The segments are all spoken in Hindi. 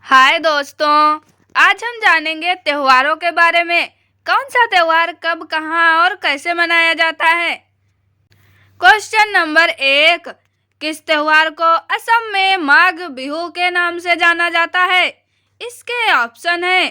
हाय दोस्तों, आज हम जानेंगे त्योहारों के बारे में। कौन सा त्योहार कब, कहाँ और कैसे मनाया जाता है। क्वेश्चन नंबर 1, किस त्योहार को असम में माघ बिहू के नाम से जाना जाता है। इसके ऑप्शन है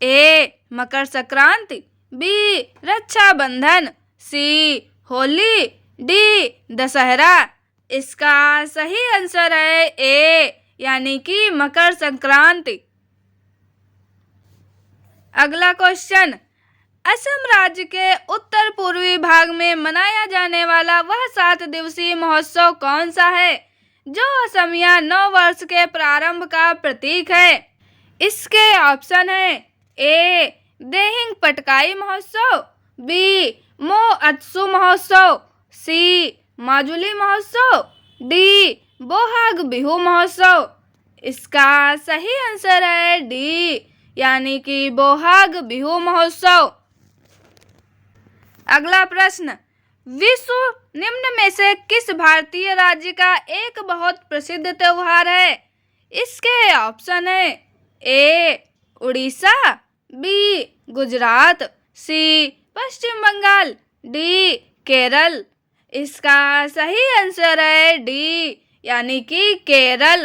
ए मकर संक्रांति, बी रक्षाबंधन, सी होली, डी दशहरा। इसका सही आंसर है ए यानी कि मकर संक्रांति। अगला क्वेश्चन, असम राज्य के उत्तर पूर्वी भाग में मनाया जाने वाला वह 7 दिवसीय महोत्सव कौन सा है जो असमिया नव वर्ष के प्रारंभ का प्रतीक है। इसके ऑप्शन है ए देहिंग पटकाई महोत्सव, बी मो अत्सु महोत्सव, सी माजुली महोत्सव, डी बोहाग बिहू महोत्सव। इसका सही आंसर है डी यानी कि बोहाग बिहू महोत्सव। अगला प्रश्न, विश्व निम्न में से किस भारतीय राज्य का एक बहुत प्रसिद्ध त्योहार है। इसके ऑप्शन है ए उड़ीसा, बी गुजरात, सी पश्चिम बंगाल, डी केरल। इसका सही आंसर है डी यानी कि केरल।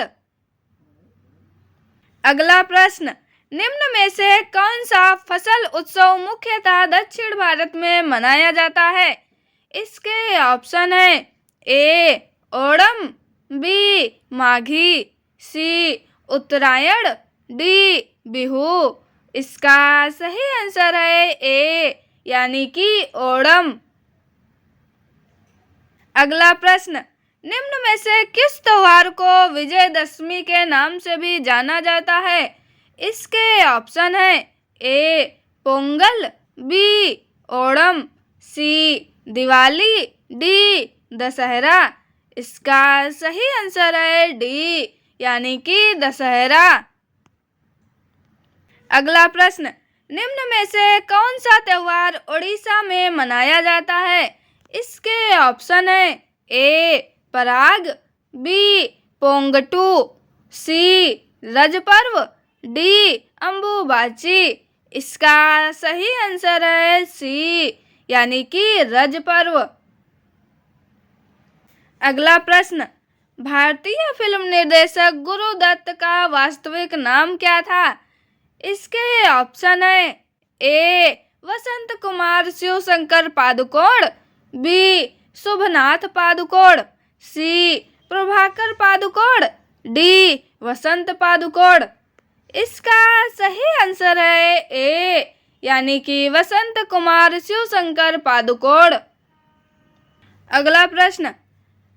अगला प्रश्न, निम्न में से कौन सा फसल उत्सव मुख्यतः दक्षिण भारत में मनाया जाता है। इसके ऑप्शन है ए ओणम, बी माघी, सी उत्तरायण, डी बिहू। इसका सही आंसर है ए यानी कि ओणम। अगला प्रश्न, निम्न में से किस त्योहार को विजयदशमी के नाम से भी जाना जाता है। इसके ऑप्शन है ए पोंगल, बी ओणम, सी दिवाली, डी दशहरा। इसका सही आंसर है डी यानी कि दशहरा। अगला प्रश्न, निम्न में से कौन सा त्योहार उड़ीसा में मनाया जाता है। इसके ऑप्शन है ए पराग, बी पोंगटू, सी रज पर्व, डी अम्बुबाची। इसका सही आंसर है सी यानी कि रज पर्व। अगला प्रश्न, भारतीय फिल्म निर्देशक गुरुदत्त का वास्तविक नाम क्या था। इसके ऑप्शन है ए वसंत कुमार शिवशंकर पादुकोण, बी शुभनाथ पादुकोण, सी प्रभाकर पादुकोण, डी वसंत पादुकोण। इसका सही आंसर है ए यानी कि वसंत कुमार शिवशंकर पादुकोण। अगला प्रश्न,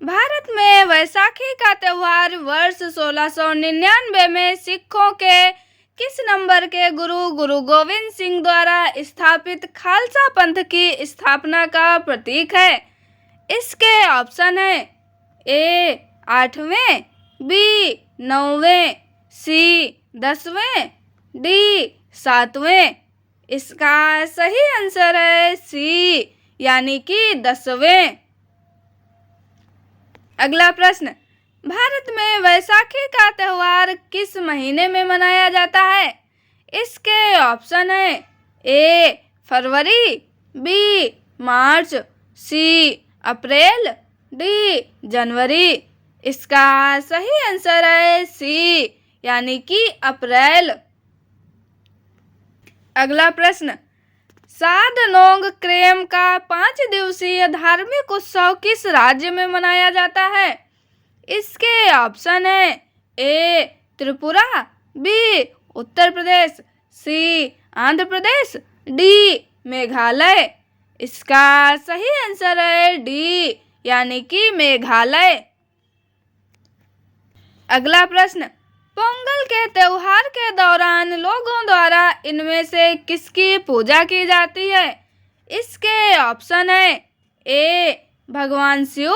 भारत में वैसाखी का त्योहार वर्ष 1699 में सिखों के किस नंबर के गुरु गोविंद सिंह द्वारा स्थापित खालसा पंथ की स्थापना का प्रतीक है। इसके ऑप्शन है ए 8वें, बी 9वें, सी 10वें, डी 7वें। इसका सही आंसर है सी यानी कि 10वें। अगला प्रश्न, भारत में वैसाखी का त्योहार किस महीने में मनाया जाता है। इसके ऑप्शन है ए फरवरी, बी मार्च, सी अप्रैल, डी जनवरी। इसका सही आंसर है सी यानी कि अप्रैल। अगला प्रश्न, साधनोंग क्रेम का 5 दिवसीय धार्मिक उत्सव किस राज्य में मनाया जाता है। इसके ऑप्शन है ए त्रिपुरा, बी उत्तर प्रदेश, सी आंध्र प्रदेश, डी मेघालय। इसका सही आंसर है डी यानी कि मेघालय। अगला प्रश्न, पोंगल के त्योहार के दौरान लोगों द्वारा इनमें से किसकी पूजा की जाती है। इसके ऑप्शन है ए भगवान शिव,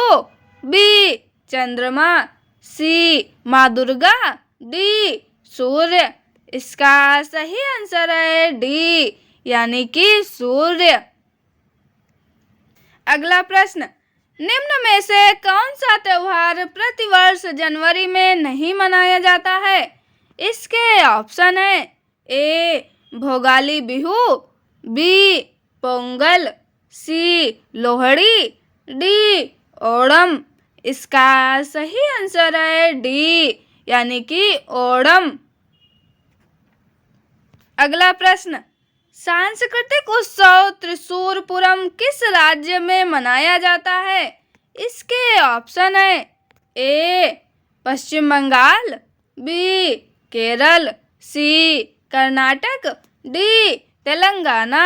बी चंद्रमा, सी माँ दुर्गा, डी सूर्य। इसका सही आंसर है डी यानी कि सूर्य। अगला प्रश्न, निम्न में से कौन सा त्योहार प्रतिवर्ष जनवरी में नहीं मनाया जाता है। इसके ऑप्शन है ए भोगाली बिहू, बी पोंगल, सी लोहड़ी, डी ओणम। इसका सही आंसर है डी यानी कि ओणम। अगला प्रश्न, सांस्कृतिक उत्सव त्रिशूरपुरम किस राज्य में मनाया जाता है? इसके ऑप्शन है ए पश्चिम बंगाल, बी केरल, सी कर्नाटक, डी तेलंगाना।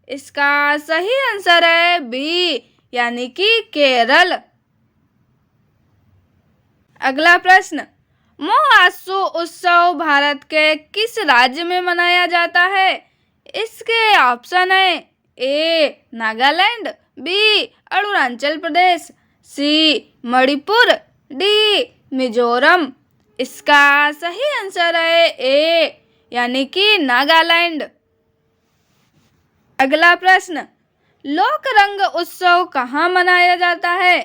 इसका सही आंसर है बी यानी कि केरल। अगला प्रश्न, मोआसू उत्सव भारत के किस राज्य में मनाया जाता है? इसके ऑप्शन है ए नागालैंड, बी अरुणाचल प्रदेश, सी मणिपुर, डी मिजोरम। इसका सही आंसर है ए यानी कि नागालैंड। अगला प्रश्न, लोक रंग उत्सव कहाँ मनाया जाता है?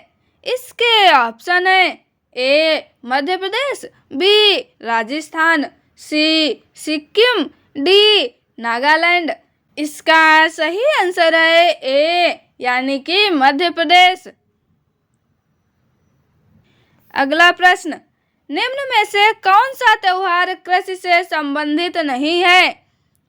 इसके ऑप्शन है ए मध्य प्रदेश, बी राजस्थान, सी सिक्किम, डी नागालैंड। इसका सही आंसर है ए यानी कि मध्य प्रदेश। अगला प्रश्न, निम्न में से कौन सा त्योहार कृषि से संबंधित नहीं है?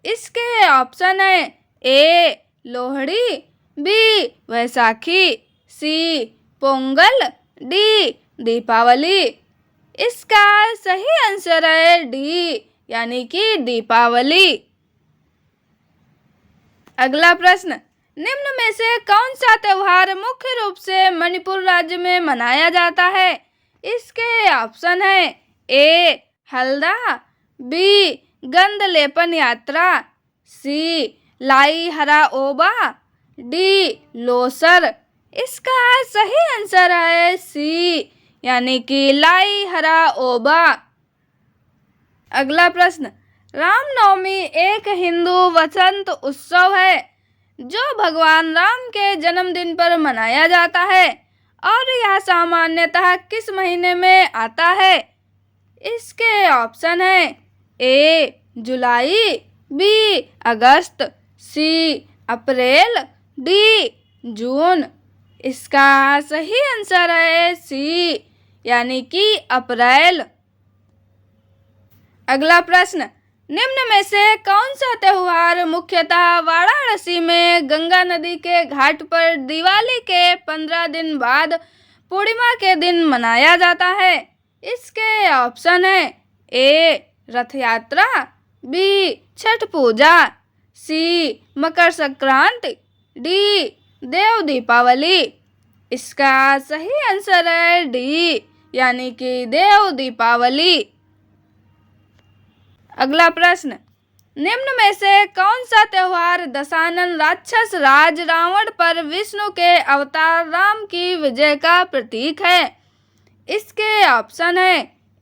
इसके ऑप्शन है ए लोहड़ी, बी वैसाखी, सी पोंगल, डी दीपावली। इसका सही आंसर है डी यानी कि दीपावली। अगला प्रश्न, निम्न में से कौन सा त्योहार मुख्य रूप से मणिपुर राज्य में मनाया जाता है? इसके ऑप्शन है ए हल्दा, बी गंध लेपन यात्रा, सी लाई हरा ओबा, डी लोसर। इसका सही आंसर है सी यानी कि लाई हरा ओबा। अगला प्रश्न, रामनवमी एक हिंदू वसंत उत्सव है जो भगवान राम के जन्मदिन पर मनाया जाता है और यह सामान्यतः किस महीने में आता है? इसके ऑप्शन है ए जुलाई, बी अगस्त, सी अप्रैल, डी जून। इसका सही आंसर है सी यानी कि अप्रैल। अगला प्रश्न, निम्न में से कौन सा त्योहार मुख्यतः वाराणसी में गंगा नदी के घाट पर दिवाली के 15 दिन बाद पूर्णिमा के दिन मनाया जाता है? इसके ऑप्शन है ए रथ यात्रा, बी छठ पूजा, सी मकर संक्रांति, डी देव दीपावली। इसका सही आंसर है डी यानी कि देव दीपावली। अगला प्रश्न, निम्न में से कौन सा त्योहार दशानन राक्षस राज रावण पर विष्णु के अवतार राम की विजय का प्रतीक है? इसके ऑप्शन है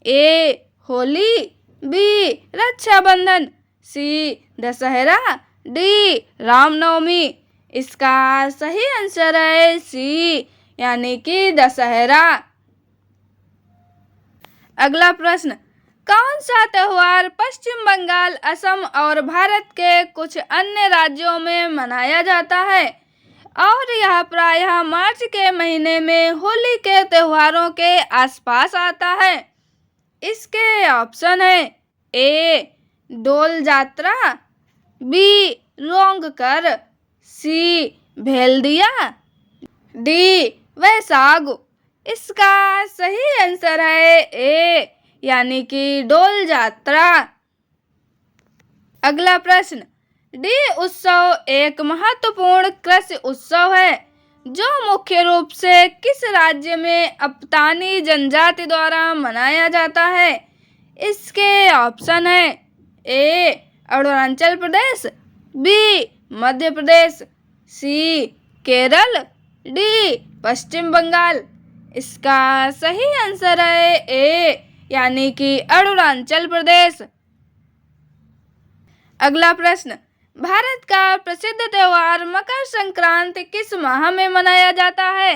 ए होली, बी रक्षाबंधन, सी दशहरा, डी रामनवमी। इसका सही आंसर है सी यानी कि दशहरा। अगला प्रश्न, कौन सा त्योहार पश्चिम बंगाल, असम और भारत के कुछ अन्य राज्यों में मनाया जाता है और यह प्रायः मार्च के महीने में होली के त्योहारों के आसपास आता है? इसके ऑप्शन है ए डोल जात्रा, बी रोंगकर, सी भेल्दिया, डी वैसाख। इसका सही आंसर है ए यानी कि डोल जात्रा। अगला प्रश्न, डी उत्सव एक महत्वपूर्ण कृषि उत्सव है जो मुख्य रूप से किस राज्य में अपतानी जनजाति द्वारा मनाया जाता है? इसके ऑप्शन है ए अरुणाचल प्रदेश, बी मध्य प्रदेश, सी केरल, डी पश्चिम बंगाल। इसका सही आंसर है ए यानी कि अरुणाचल प्रदेश। अगला प्रश्न, भारत का प्रसिद्ध त्योहार मकर संक्रांति किस माह में मनाया जाता है?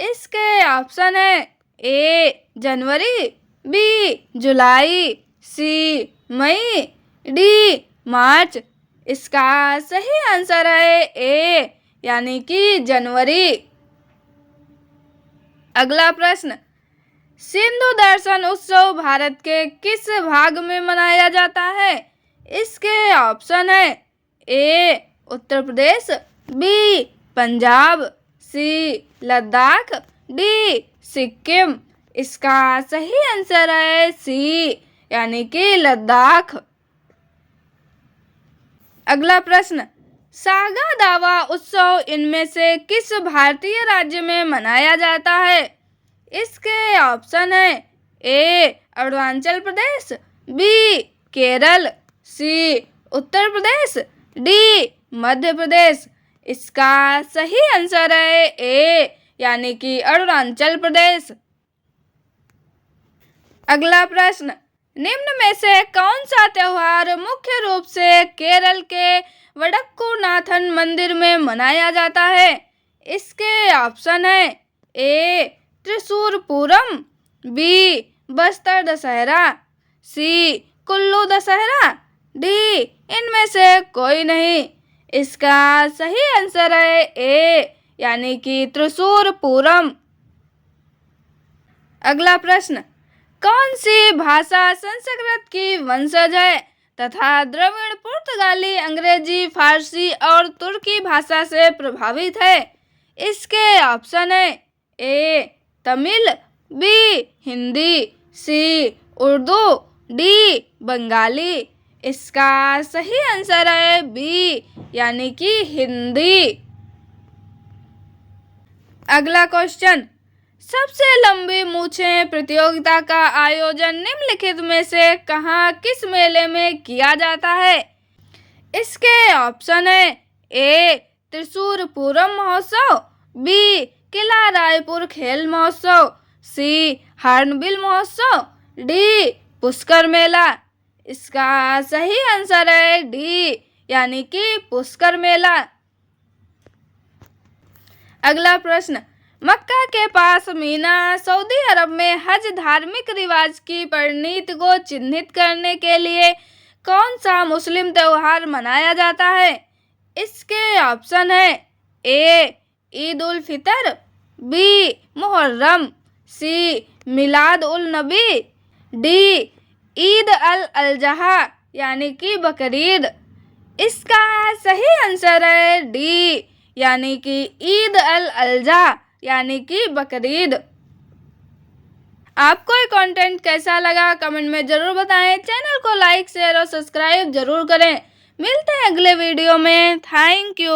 इसके ऑप्शन है ए जनवरी, बी जुलाई, सी मई, डी मार्च। इसका सही आंसर है ए यानी कि जनवरी। अगला प्रश्न, सिंधु दर्शन उत्सव भारत के किस भाग में मनाया जाता है? इसके ऑप्शन है ए उत्तर प्रदेश, बी पंजाब, सी लद्दाख, डी सिक्किम। इसका सही आंसर है सी यानी कि लद्दाख। अगला प्रश्न, सागा दावा उत्सव इनमें से किस भारतीय राज्य में मनाया जाता है? इसके ऑप्शन है ए अरुणाचल प्रदेश, बी केरल, सी उत्तर प्रदेश, डी मध्य प्रदेश। इसका सही आंसर है ए यानी कि अरुणाचल प्रदेश। अगला प्रश्न, निम्न में से कौन सा त्योहार मुख्य रूप से केरल के वडक्कुनाथन मंदिर में मनाया जाता है? इसके ऑप्शन है ए त्रिशूर पूरम, बी बस्तर दशहरा, सी कुल्लू दशहरा, डी इनमें से कोई नहीं। इसका सही आंसर है ए यानी कि त्रिशूर पूरम। अगला प्रश्न, कौन सी भाषा संस्कृत की वंशज है तथा द्रविड़, पुर्तगाली, अंग्रेजी, फारसी और तुर्की भाषा से प्रभावित है? इसके ऑप्शन है ए तमिल, बी हिंदी, सी उर्दू, डी बंगाली। इसका सही आंसर है बी यानी कि हिंदी। अगला क्वेश्चन, सबसे लंबी मूंछें प्रतियोगिता का आयोजन निम्नलिखित में से कहाँ किस मेले में किया जाता है? इसके ऑप्शन है ए त्रिशूर पूरम महोत्सव, बी किला रायपुर खेल महोत्सव, सी हार्नबिल महोत्सव, डी पुष्कर मेला। इसका सही आंसर है डी यानी कि पुष्कर मेला। अगला प्रश्न, मक्का के पास मीना, सऊदी अरब में हज धार्मिक रिवाज की परिणति को चिन्हित करने के लिए कौन सा मुस्लिम त्योहार मनाया जाता है? इसके ऑप्शन है ए ईद उल फितर, बी मुहर्रम, सी मिलाद उल नबी, डी ईद अल अजहा यानी कि बकरीद। इसका सही आंसर है डी यानी कि ईद अल अजहा यानी कि बकरीद। आपको ये कंटेंट कैसा लगा कमेंट में ज़रूर बताएं। चैनल को लाइक शेयर और सब्सक्राइब जरूर करें। मिलते हैं अगले वीडियो में। Thank you.